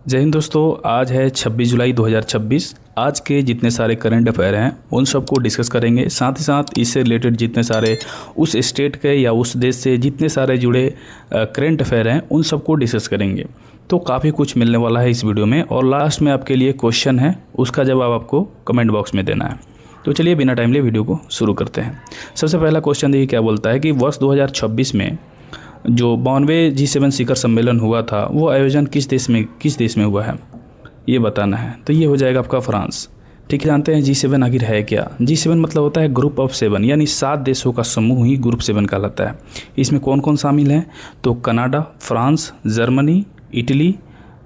जय हिंद दोस्तों। आज है 26 जुलाई 2026। आज के जितने सारे करंट अफेयर हैं उन सबको डिस्कस करेंगे। साथ ही साथ इससे रिलेटेड जितने सारे उस स्टेट के या उस देश से जितने सारे जुड़े करंट अफेयर हैं उन सबको डिस्कस करेंगे। तो काफ़ी कुछ मिलने वाला है इस वीडियो में। और लास्ट में आपके लिए क्वेश्चन है, उसका जवाब आपको कमेंट बॉक्स में देना है। तो चलिए बिना टाइम लिए वीडियो को शुरू करते हैं। सबसे पहला क्वेश्चन देखिए क्या बोलता है कि वर्ष 2026 में जो 92 G7 शिखर सम्मेलन हुआ था वो आयोजन किस देश में हुआ है, ये बताना है। तो ये हो जाएगा आपका फ्रांस। ठीक है, जानते हैं G7 आखिर है क्या। G7 मतलब होता है ग्रुप ऑफ 7, यानी 7 देशों का समूह ही ग्रुप 7 कहलाता है। इसमें कौन कौन शामिल हैं, तो Canada, France, Germany, Italy,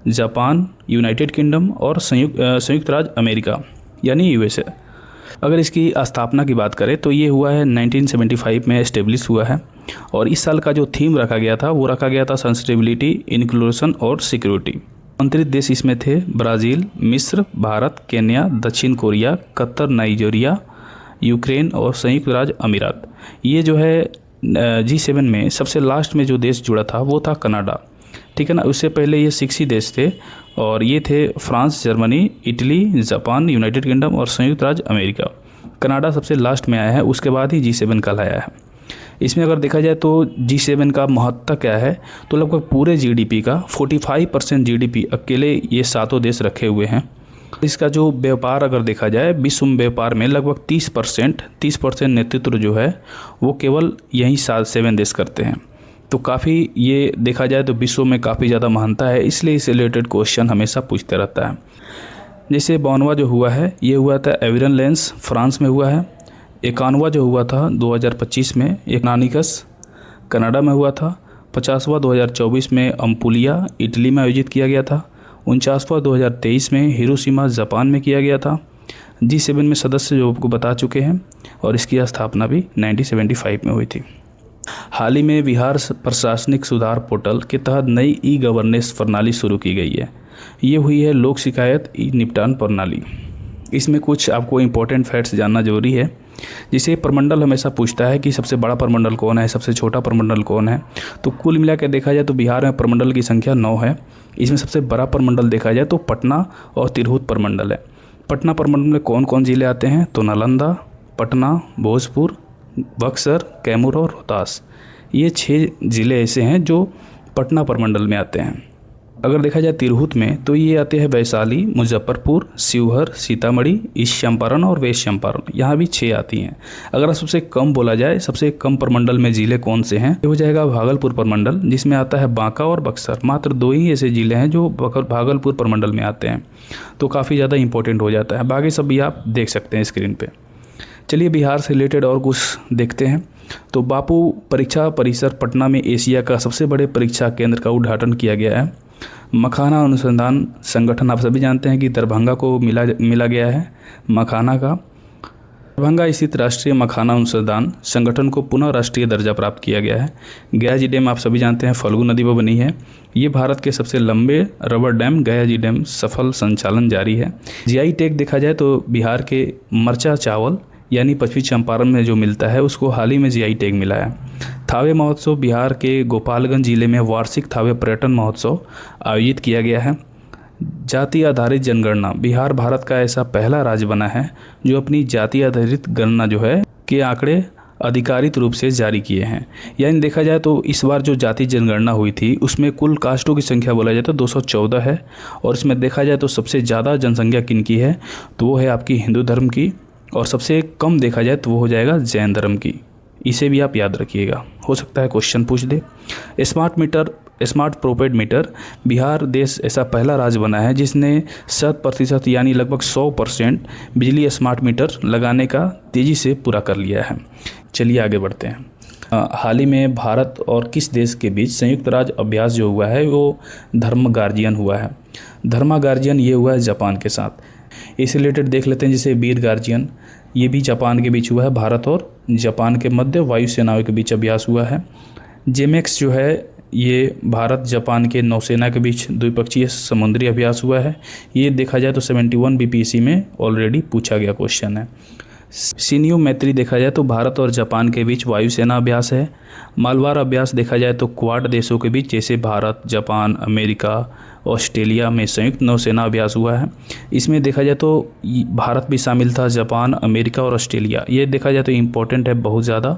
Japan, United kingdom और संयुक्त राज्य अमेरिका यानी USA। अगर इसकी स्थापना की बात करें तो ये हुआ है 1975 में एस्टेब्लिश हुआ है। और इस साल का जो थीम रखा गया था वो रखा गया था सस्टेनेबिलिटी, इंक्लूजन और सिक्योरिटी। आमंत्रित देश इसमें थे ब्राज़ील, मिस्र, भारत, केन्या, दक्षिण कोरिया, कतर, नाइजीरिया, यूक्रेन और संयुक्त राज्य अमीरात। ये जो है G7 में सबसे लास्ट में जो देश जुड़ा था वो था कनाडा। ठीक है ना। उससे पहले ये 6 ही देश थे और ये थे France, Germany, Italy, Japan, United kingdom और संयुक्त राज्य अमेरिका। कनाडा सबसे लास्ट में आया है, उसके बाद ही G7 कहलाया है। इसमें अगर देखा जाए तो G7 का महत्व क्या है, तो लगभग पूरे GDP का 45% GDP अकेले ये 7 देश रखे हुए हैं। इसका जो व्यापार अगर देखा जाए, विश्व व्यापार में लगभग 30% नेतृत्व जो है वो केवल यही 7 देश करते हैं। तो काफ़ी ये देखा जाए तो विश्व में काफ़ी ज़्यादा महानता है, इसलिए इससे रिलेटेड क्वेश्चन हमेशा पूछते रहता है। जैसे 92वां जो हुआ है ये हुआ था एविरन लेंस, फ्रांस में हुआ है। 51वां जो हुआ था 2025 में एक नानिकस, कनाडा में हुआ था। 50वां 2024 में अम्पुलिया, इटली में आयोजित किया गया था। 49वां 2023 में हिरोशिमा, जापान में किया गया था। G7 में सदस्य जो आपको बता चुके हैं और इसकी स्थापना भी 1975 में हुई थी। हाल ही में बिहार प्रशासनिक सुधार पोर्टल के तहत नई ई-गवर्नेंस प्रणाली शुरू की गई है। ये हुई है लोक शिकायत ई निपटान प्रणाली। इसमें कुछ आपको इम्पोर्टेंट फैक्ट्स जानना जरूरी है। जिसे प्रमंडल हमेशा पूछता है कि सबसे बड़ा प्रमंडल कौन है, सबसे छोटा प्रमंडल कौन है। तो कुल मिला कर देखा जाए तो बिहार में प्रमंडल की संख्या 9 है। इसमें सबसे बड़ा प्रमंडल देखा जाए तो पटना और तिरहुत प्रमंडल है। पटना प्रमंडल में कौन कौन जिले आते हैं, तो नालंदा, पटना, भोजपुर, बक्सर, कैमूर और रोहतास। ये 6 ज़िले ऐसे हैं जो पटना प्रमंडल में आते हैं। अगर देखा जाए तिरहुत में तो ये आते हैं वैशाली, मुजफ्फरपुर, शिवहर, सीतामढ़ी, ईस्ट चंपारण और वेस्ट चंपारण। यहाँ भी 6 आती हैं। अगर सबसे कम बोला जाए, सबसे कम प्रमंडल में ज़िले कौन से हैं, ये हो जाएगा भागलपुर प्रमंडल, जिसमें आता है बांका और बक्सर। मात्र 2 ही ऐसे ज़िले हैं जो भागलपुर प्रमंडल में आते हैं। तो काफ़ी ज़्यादा इंपॉर्टेंट हो जाता है। बाकी सब भी आप देख सकते हैं स्क्रीन पर। चलिए बिहार से रिलेटेड और कुछ देखते हैं। तो बापू परीक्षा परिसर पटना में एशिया का सबसे बड़े परीक्षा केंद्र का उद्घाटन किया गया है। मखाना अनुसंधान संगठन, आप सभी जानते हैं कि दरभंगा को मिला गया है मखाना का। दरभंगा स्थित राष्ट्रीय मखाना अनुसंधान संगठन को पुनः राष्ट्रीय दर्जा प्राप्त किया गया है। गया जी डैम आप सभी जानते हैं फल्गु नदी पर बनी है। ये भारत के सबसे लंबे रबर डैम गया जी डैम सफल संचालन जारी है। GI टैग देखा जाए तो बिहार के मरचा चावल यानी पश्चिमी चंपारण में जो मिलता है उसको हाल ही में GI टैग मिला है। थावे महोत्सव, बिहार के गोपालगंज जिले में वार्षिक थावे पर्यटन महोत्सव आयोजित किया गया है। जाति आधारित जनगणना, बिहार भारत का ऐसा पहला राज्य बना है जो अपनी जाति आधारित गणना जो है के आंकड़े अधिकारित रूप से जारी किए हैं। यानी देखा जाए तो इस बार जो जाति जनगणना हुई थी उसमें कुल कास्टों की संख्या बोला जाए तो 214 है। और इसमें देखा जाए तो सबसे ज़्यादा जनसंख्या किनकी है, तो वो है आपकी हिंदू धर्म की। और सबसे कम देखा जाए तो वो हो जाएगा जैन धर्म की। इसे भी आप याद रखिएगा, हो सकता है क्वेश्चन पूछ दे। स्मार्ट प्रीपेड मीटर, बिहार देश ऐसा पहला राज्य बना है जिसने 100% यानी लगभग 100% बिजली स्मार्ट मीटर लगाने का तेज़ी से पूरा कर लिया है। चलिए आगे बढ़ते हैं। हाल ही में भारत और किस देश के बीच संयुक्त राज्य अभ्यास जो हुआ है वो धर्म गार्जियन हुआ है। धर्मा गार्जियन ये हुआ है जापान के साथ। इससे रिलेटेड देख लेते हैं। जैसे वीर गार्जियन, ये भी जापान के बीच हुआ है। भारत और जापान के मध्य वायुसेनाओं के बीच अभ्यास हुआ है। जेमेक्स जो है ये भारत जापान के नौसेना के बीच द्विपक्षीय समुद्री अभ्यास हुआ है। ये देखा जाए तो 71 BPSC में ऑलरेडी पूछा गया क्वेश्चन है। शिन्यू मैत्री देखा जाए तो भारत और जापान के बीच वायुसेना अभ्यास है। मालवार अभ्यास देखा जाए तो क्वाड देशों के बीच, जैसे भारत, जापान, अमेरिका, ऑस्ट्रेलिया में संयुक्त नौसेना अभ्यास हुआ है। इसमें देखा जाए तो भारत भी शामिल था, जापान, अमेरिका और ऑस्ट्रेलिया। ये देखा जाए तो इम्पोर्टेंट है बहुत ज़्यादा।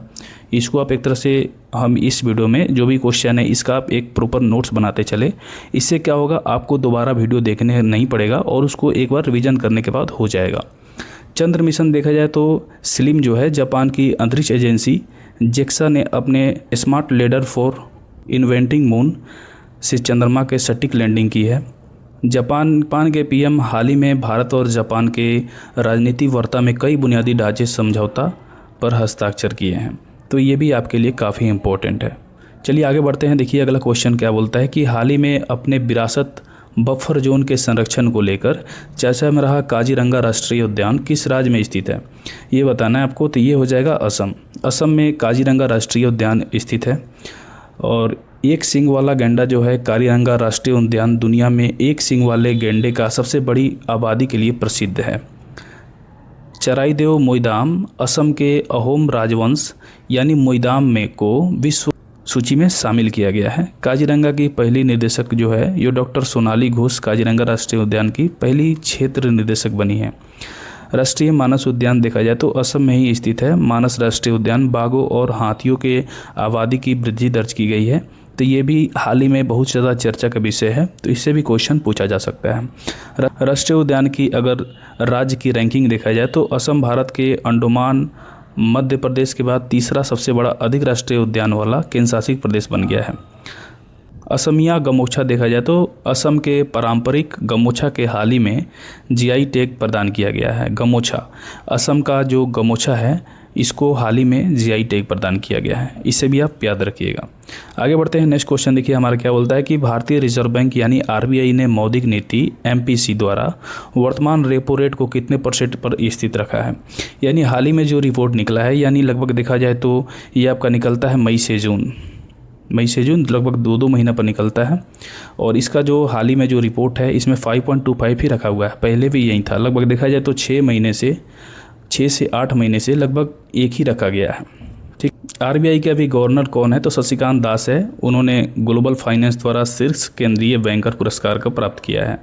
इसको आप एक तरह से, हम इस वीडियो में जो भी क्वेश्चन है इसका आप एक प्रॉपर नोट्स बनाते चले। इससे क्या होगा, आपको दोबारा वीडियो देखने नहीं पड़ेगा और उसको एक बार रिवीजन करने के बाद हो जाएगा। चंद्र मिशन देखा जाए तो स्लिम जो है, जापान की अंतरिक्ष एजेंसी जेक्सा ने अपने smart ladder for inventing moon से चंद्रमा के सटीक लैंडिंग की है। जापान के पीएम हाल ही में भारत और जापान के राजनीतिक वार्ता में कई बुनियादी ढांचे समझौता पर हस्ताक्षर किए हैं। तो ये भी आपके लिए काफ़ी इम्पोर्टेंट है। चलिए आगे बढ़ते हैं। देखिए अगला क्वेश्चन क्या बोलता है कि हाल ही में अपने विरासत बफर जोन के संरक्षण को लेकर चर्चा में रहा काजीरंगा राष्ट्रीय उद्यान किस राज्य में स्थित है, ये बताना है आपको। तो ये हो जाएगा असम। असम में काजीरंगा राष्ट्रीय उद्यान स्थित है। और एक सींग वाला गैंडा जो है, काजीरंगा राष्ट्रीय उद्यान दुनिया में एक सींग वाले गैंडे का सबसे बड़ी आबादी के लिए प्रसिद्ध है। चराईदेव मोइदाम असम के अहोम राजवंश यानी मोइदाम में को विश्व सूची में शामिल किया गया है। काजीरंगा की पहली निर्देशक जो है ये डॉक्टर सोनाली घोष काजीरंगा राष्ट्रीय उद्यान की पहली क्षेत्र निर्देशक बनी है। राष्ट्रीय मानस उद्यान देखा जाए तो असम में ही स्थित है। मानस राष्ट्रीय उद्यान बाघों और हाथियों के आबादी की वृद्धि दर्ज की गई है। तो ये भी हाल ही में बहुत ज़्यादा चर्चा का विषय है, तो इससे भी क्वेश्चन पूछा जा सकता है। राष्ट्रीय उद्यान की अगर राज्य की रैंकिंग देखा जाए तो असम भारत के अंडमान मध्य प्रदेश के बाद तीसरा सबसे बड़ा अधिक राष्ट्रीय उद्यान वाला केंद्र शासित प्रदेश बन गया है। असमिया गमोछा देखा जाए तो असम के पारंपरिक गमोछा के हाल ही में जीआई टैग प्रदान किया गया है। गमोछा, असम का जो गमोछा है इसको हाल ही में जीआई टैग प्रदान किया गया है। इसे भी आप याद रखिएगा। आगे बढ़ते हैं। नेक्स्ट क्वेश्चन देखिए हमारा क्या बोलता है कि भारतीय रिजर्व बैंक यानी आरबीआई ने मौद्रिक नीति एमपीसी द्वारा वर्तमान रेपो रेट को कितने % पर स्थित रखा है। यानी हाल ही में जो रिपोर्ट निकला है, यानी लगभग देखा जाए तो ये आपका निकलता है मई से जून लगभग 2 महीना पर निकलता है। और इसका जो हाल ही में जो रिपोर्ट है इसमें 5.25 ही रखा हुआ है। पहले भी यही था। लगभग देखा जाए तो 6 से 8 महीने से लगभग एक ही रखा गया है। ठीक। आरबीआई के अभी गवर्नर कौन है, तो शशिकांत दास है। उन्होंने ग्लोबल फाइनेंस द्वारा शीर्ष केंद्रीय बैंकर पुरस्कार को प्राप्त किया है।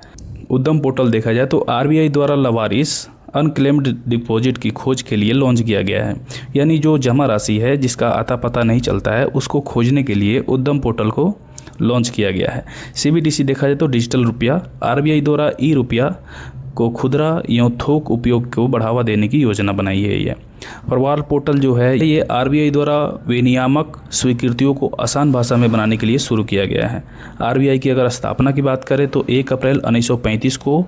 उद्यम पोर्टल देखा जाए तो आरबीआई द्वारा लवारिस अनक्लेम्ड डिपॉजिट की खोज के लिए लॉन्च किया गया है। यानी जो जमा राशि है जिसका आता पता नहीं चलता है उसको खोजने के लिए उद्यम पोर्टल को लॉन्च किया गया है। सीबीडीसी देखा जाए तो डिजिटल रुपया, आरबीआई द्वारा ई रुपया को खुदरा या थोक उपयोग को बढ़ावा देने की योजना बनाई है। ये प्रवाल पोर्टल जो है ये आरबीआई द्वारा विनियामक स्वीकृतियों को आसान भाषा में बनाने के लिए शुरू किया गया है। आरबीआई की अगर स्थापना की बात करें तो 1 अप्रैल 1935 को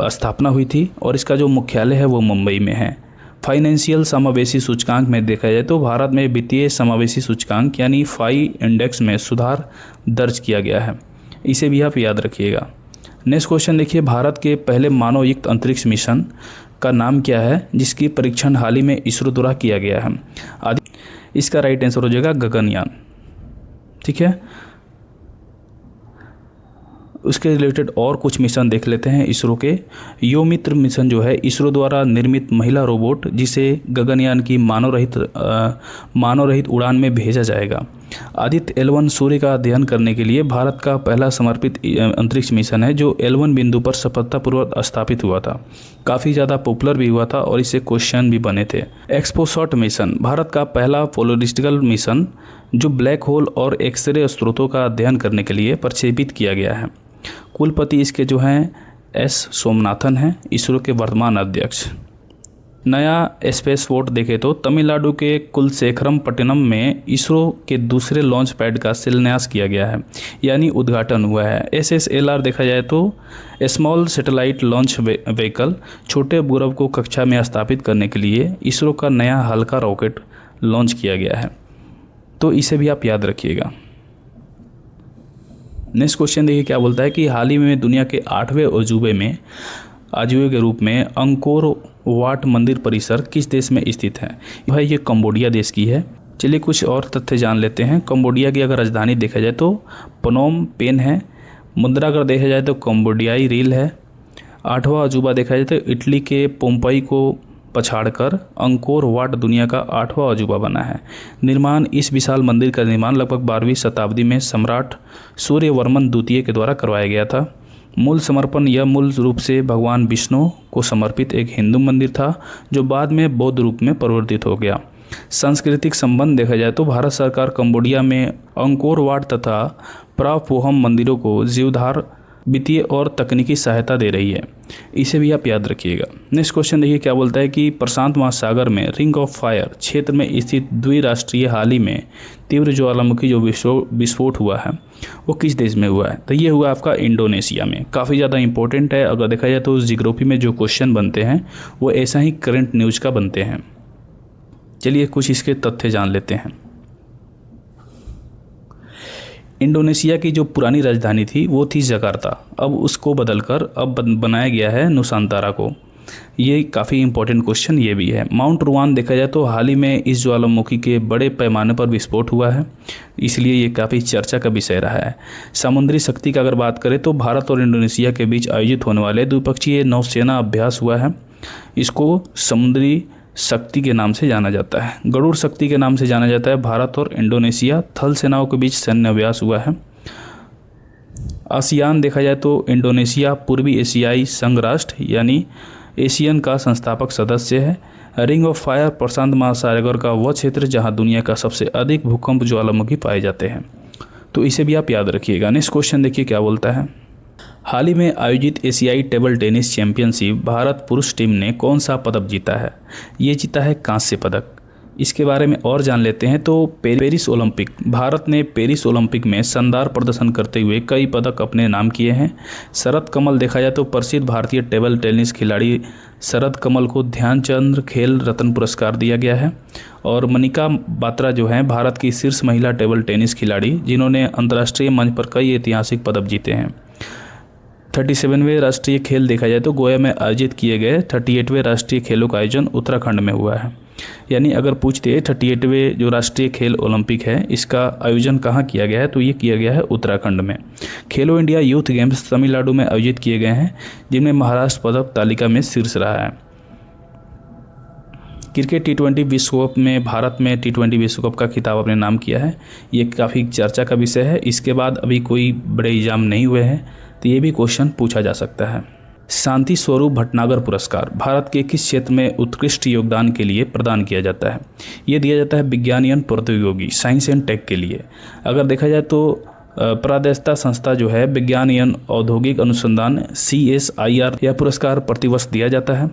स्थापना हुई थी और इसका जो मुख्यालय है वो मुंबई में है। फाइनेंशियल समावेशी सूचकांक में देखा जाए तो भारत में वित्तीय समावेशी सूचकांक यानी फाई इंडेक्स में सुधार दर्ज किया गया है। इसे भी आप याद रखिएगा। नेक्स्ट क्वेश्चन देखिए, भारत के पहले मानवयुक्त अंतरिक्ष मिशन का नाम क्या है जिसकी परीक्षण हाल ही में इसरो द्वारा किया गया है। इसका राइट आंसर हो जाएगा गगनयान। ठीक है। उसके रिलेटेड और कुछ मिशन देख लेते हैं इसरो के। योमित्र मिशन जो है इसरो द्वारा निर्मित महिला रोबोट जिसे गगनयान की मानव रहित उड़ान में भेजा जाएगा। आदित्य L1 सूर्य का अध्ययन करने के लिए भारत का पहला समर्पित अंतरिक्ष मिशन है जो L1 बिंदु पर सफलतापूर्वक स्थापित हुआ था। काफ़ी ज़्यादा पॉपुलर भी हुआ था और इससे क्वेश्चन भी बने थे। एक्सपोसॉट मिशन भारत का पहला पोलरिस्टिकल मिशन जो ब्लैक होल और एक्सरे स्रोतों का अध्ययन करने के लिए प्रक्षेपित किया गया है। कुलपति इसके जो हैं एस सोमनाथन हैं, इसरो के वर्तमान अध्यक्ष। नया स्पेस पोर्ट देखें तो तमिलनाडु के कुलशेखरम पट्टनम में इसरो के दूसरे लॉन्च पैड का शिलान्यास किया गया है, यानी उद्घाटन हुआ है। SSLR देखा जाए तो स्मॉल सैटेलाइट लॉन्च व्हीकल, छोटे उपग्रह को कक्षा में स्थापित करने के लिए इसरो का नया हल्का रॉकेट लॉन्च किया गया है। तो इसे भी आप याद रखिएगा। नेक्स्ट क्वेश्चन देखिए क्या बोलता है कि हाल ही में दुनिया के 8वें अजूबे के रूप में अंकोर वाट मंदिर परिसर किस देश में स्थित है। भाई ये कंबोडिया देश की है। चलिए कुछ और तथ्य जान लेते हैं। कंबोडिया की अगर राजधानी देखा जाए तो पनोम पेन है। मुद्रा अगर देखा जाए तो कंबोडियाई रील है। 8वां अजूबा देखा जाए तो इटली के पोम्पई को पछाड़कर अंकोर वाट दुनिया का 8वां अजूबा बना है। निर्माण इस विशाल मंदिर का निर्माण लगभग 12वीं शताब्दी में सम्राट सूर्यवर्मन द्वितीय के द्वारा करवाया गया था। मूल समर्पण यह मूल रूप से भगवान विष्णु को समर्पित एक हिंदू मंदिर था जो बाद में बौद्ध रूप में परिवर्तित हो गया। सांस्कृतिक संबंध देखा जाए तो भारत सरकार कंबोडिया में अंकोर वाट तथा प्रापोहम मंदिरों को जीवधार वित्तीय और तकनीकी सहायता दे रही है। इसे भी आप याद रखिएगा। नेक्स्ट क्वेश्चन देखिए क्या बोलता है कि प्रशांत महासागर में रिंग ऑफ फायर क्षेत्र में स्थित द्विराष्ट्रीय हाल ही में तीव्र ज्वालामुखी जो विस्फोट हुआ है वो किस देश में हुआ है? तो ये हुआ आपका इंडोनेशिया में। काफ़ी ज़्यादा इंपॉर्टेंट है। अगर देखा जाए तो जियोग्राफी में जो क्वेश्चन बनते हैं वो ऐसा ही करंट न्यूज़ का बनते हैं। चलिए कुछ इसके तथ्य जान लेते हैं। इंडोनेशिया की जो पुरानी राजधानी थी वो थी जकार्ता, अब उसको बदलकर अब बनाया गया है नुसांतारा को। ये काफ़ी इंपॉर्टेंट क्वेश्चन ये भी है। माउंट रुआन देखा जाए तो हाल ही में इस ज्वालामुखी के बड़े पैमाने पर विस्फोट हुआ है, इसलिए ये काफ़ी चर्चा का विषय रहा है। समुद्री शक्ति का अगर बात करें तो भारत और इंडोनेशिया के बीच आयोजित होने वाले द्विपक्षीय नौसेना अभ्यास हुआ है। इसको समुद्री शक्ति के नाम से जाना जाता है, गरुड़ शक्ति के नाम से जाना जाता है। भारत और इंडोनेशिया थल सेनाओं के बीच सैन्य अभ्यास हुआ है। आसियान देखा जाए तो इंडोनेशिया पूर्वी एशियाई संघ राष्ट्र यानी एशियन का संस्थापक सदस्य है। रिंग ऑफ फायर प्रशांत महासागर का वह क्षेत्र जहां दुनिया का सबसे अधिक भूकंप ज्वालामुखी पाए जाते हैं, तो इसे भी आप याद रखिएगा। नेक्स्ट क्वेश्चन देखिए क्या बोलता है। हाल ही में आयोजित एशियाई टेबल टेनिस चैंपियनशिप भारत पुरुष टीम ने कौन सा पदक जीता है? ये जीता है कांस्य पदक। इसके बारे में और जान लेते हैं। तो पेरिस ओलंपिक, भारत ने पेरिस ओलंपिक में शानदार प्रदर्शन करते हुए कई पदक अपने नाम किए हैं। शरद कमल देखा जाए तो प्रसिद्ध भारतीय टेबल टेनिस खिलाड़ी शरद कमल को ध्यानचंद खेल रत्न पुरस्कार दिया गया है। और मनिका बात्रा जो हैं भारत की शीर्ष महिला टेबल टेनिस खिलाड़ी जिन्होंने अंतर्राष्ट्रीय मंच पर कई ऐतिहासिक पदक जीते हैं। 37वें राष्ट्रीय खेल देखा जाए तो गोवा में आयोजित किए गए 38वें राष्ट्रीय खेलों का आयोजन उत्तराखंड में हुआ है। यानी अगर पूछते 38वें जो राष्ट्रीय खेल ओलंपिक है इसका आयोजन कहाँ किया गया है, तो ये किया गया है उत्तराखंड में। खेलो इंडिया यूथ गेम्स तमिलनाडु में आयोजित किए गए हैं जिनमें महाराष्ट्र पदक तालिका में शीर्ष रहा है। क्रिकेट T20 विश्व कप में भारत में T20 विश्व कप का खिताब अपने नाम किया है। ये काफ़ी चर्चा का विषय है। इसके बाद अभी कोई बड़े एग्जाम नहीं हुए हैं, तो ये भी क्वेश्चन पूछा जा सकता है। शांति स्वरूप भटनागर पुरस्कार भारत के किस क्षेत्र में उत्कृष्ट योगदान के लिए प्रदान किया जाता है? ये दिया जाता है विज्ञान प्रौद्योगिकी साइंस एंड टेक के लिए। अगर देखा जाए तो प्रादेशिकता संस्था जो है विज्ञान औद्योगिक अनुसंधान CSIR यह पुरस्कार प्रतिवर्ष दिया जाता है।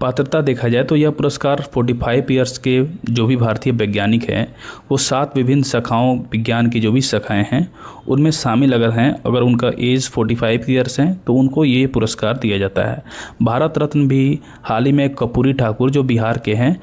पात्रता देखा जाए तो यह पुरस्कार 45 ईयर्स के जो भी भारतीय वैज्ञानिक हैं वो 7 विभिन्न शाखाओं विज्ञान की जो भी शाखाएं हैं उनमें शामिल अगर हैं, अगर उनका एज 45 ईयर्स हैं तो उनको ये पुरस्कार दिया जाता है। भारत रत्न भी हाल ही में कर्पूरी ठाकुर जो बिहार के हैं,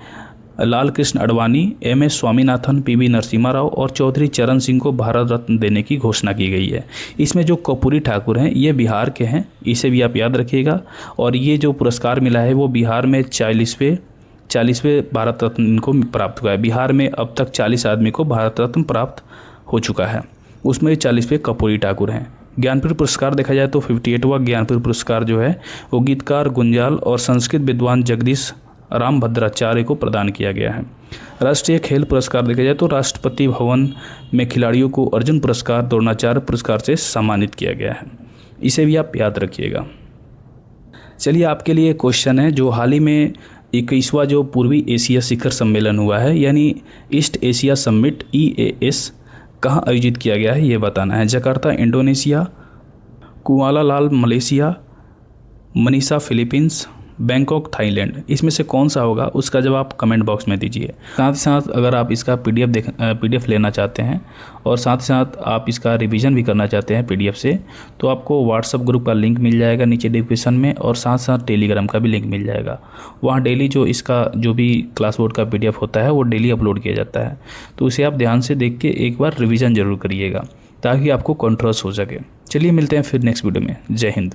लाल कृष्ण आडवाणी, MS स्वामीनाथन, PV नरसिम्हा राव और चौधरी चरण सिंह को भारत रत्न देने की घोषणा की गई है। इसमें जो कर्पूरी ठाकुर हैं ये बिहार के हैं, इसे भी आप याद रखिएगा। और ये जो पुरस्कार मिला है वो बिहार में 40वें भारत रत्न इनको प्राप्त हुआ है। बिहार में अब तक 40 आदमी को भारत रत्न प्राप्त हो चुका है, उसमें 40वें कर्पूरी ठाकुर हैं। ज्ञानपीठ पुरस्कार देखा जाए तो 58वां ज्ञानपीठ पुरस्कार जो है वो गीतकार गुंजाल और संस्कृत विद्वान जगदीश राम भद्राचार्य को प्रदान किया गया है। राष्ट्रीय खेल पुरस्कार देखा जाए तो राष्ट्रपति भवन में खिलाड़ियों को अर्जुन पुरस्कार, द्रोणाचार्य पुरस्कार से सम्मानित किया गया है। इसे भी आप याद रखिएगा। चलिए आपके लिए क्वेश्चन है जो हाल ही में 21वां जो पूर्वी एशिया शिखर सम्मेलन हुआ है यानी ईस्ट एशिया समिट EAS कहाँ आयोजित किया गया है ये बताना है। Jakarta Indonesia, Kuala Lumpur Malaysia, Manila Philippines, Bangkok Thailand, इसमें से कौन सा होगा उसका जवाब कमेंट बॉक्स में दीजिए। साथ ही साथ अगर आप इसका PDF लेना चाहते हैं और साथ ही साथ आप इसका रिवीजन भी करना चाहते हैं PDF से, तो आपको व्हाट्सएप ग्रुप का लिंक मिल जाएगा नीचे डिस्क्रिप्शन में और साथ साथ टेलीग्राम का भी लिंक मिल जाएगा। वहाँ डेली जो इसका जो भी क्लास बोर्ड का PDF होता है वो डेली अपलोड किया जाता है, तो उसे आप ध्यान से देख के एक बार रिविज़न ज़रूर करिएगा ताकि आपको कंट्रोल हो सके। चलिए मिलते हैं फिर नेक्स्ट वीडियो में। जय हिंद।